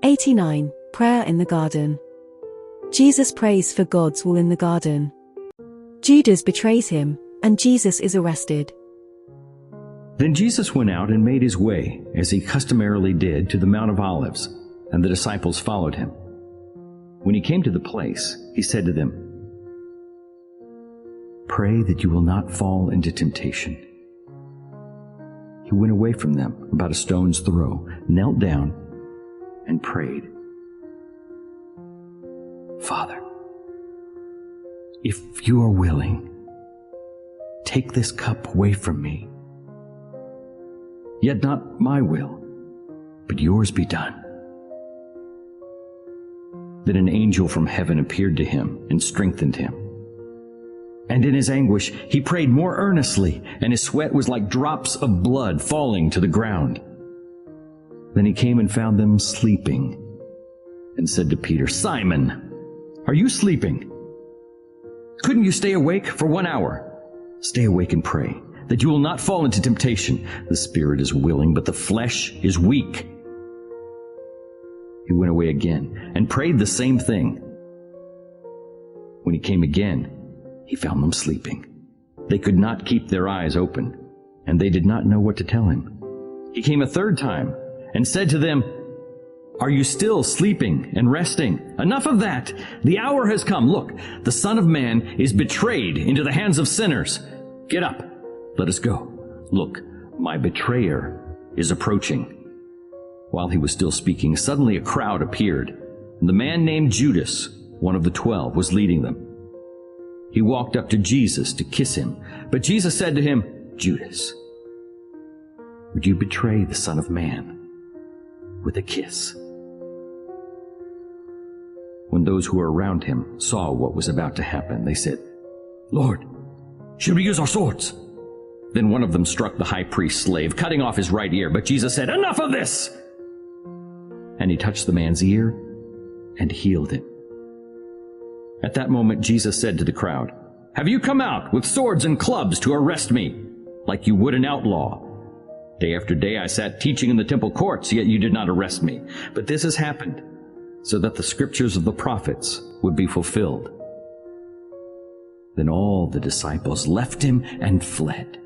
89. Prayer in the garden. Jesus prays for God's will in the garden. Judas betrays him, and Jesus is arrested. Then Jesus went out and made his way, as he customarily did, to the Mount of Olives, and the disciples followed him. When he came to the place, he said to them, "Pray that you will not fall into temptation." He went away from them about a stone's throw, knelt down, and prayed, "Father, if you are willing, take this cup away from me. Yet not my will, but yours be done." Then an angel from heaven appeared to him and strengthened him. And in his anguish he prayed more earnestly, and his sweat was like drops of blood falling to the ground. Then he came and found them sleeping, and said to Peter, "Simon, are you sleeping? Couldn't you stay awake for 1 hour? Stay awake and pray, that you will not fall into temptation. The spirit is willing, but the flesh is weak." He went away again and prayed the same thing. When he came again, he found them sleeping. They could not keep their eyes open, and they did not know what to tell him. He came a third time and said to them, "Are you still sleeping and resting? Enough of that! The hour has come. Look, the Son of Man is betrayed into the hands of sinners. Get up, let us go. Look, my betrayer is approaching." While he was still speaking, suddenly a crowd appeared, and the man named Judas, one of the 12, was leading them. He walked up to Jesus to kiss him, but Jesus said to him, "Judas, would you betray the Son of Man with a kiss?" When those who were around him saw what was about to happen, they said, "Lord, should we use our swords?" Then one of them struck the high priest's slave, cutting off his right ear. But Jesus said, "Enough of this!" And he touched the man's ear and healed it. At that moment Jesus said to the crowd, "Have you come out with swords and clubs to arrest me, like you would an outlaw? Day after day I sat teaching in the temple courts, yet you did not arrest me. But this has happened, so that the scriptures of the prophets would be fulfilled." Then all the disciples left him and fled.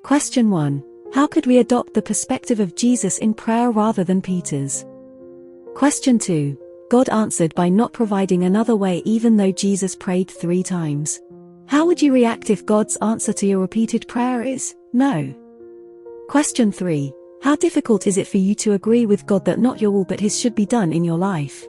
Question 1. How could we adopt the perspective of Jesus in prayer rather than Peter's? Question 2. God answered by not providing another way even though Jesus prayed 3 times. How would you react if God's answer to your repeated prayer is no? Question 3. How difficult is it for you to agree with God that not your will but His should be done in your life?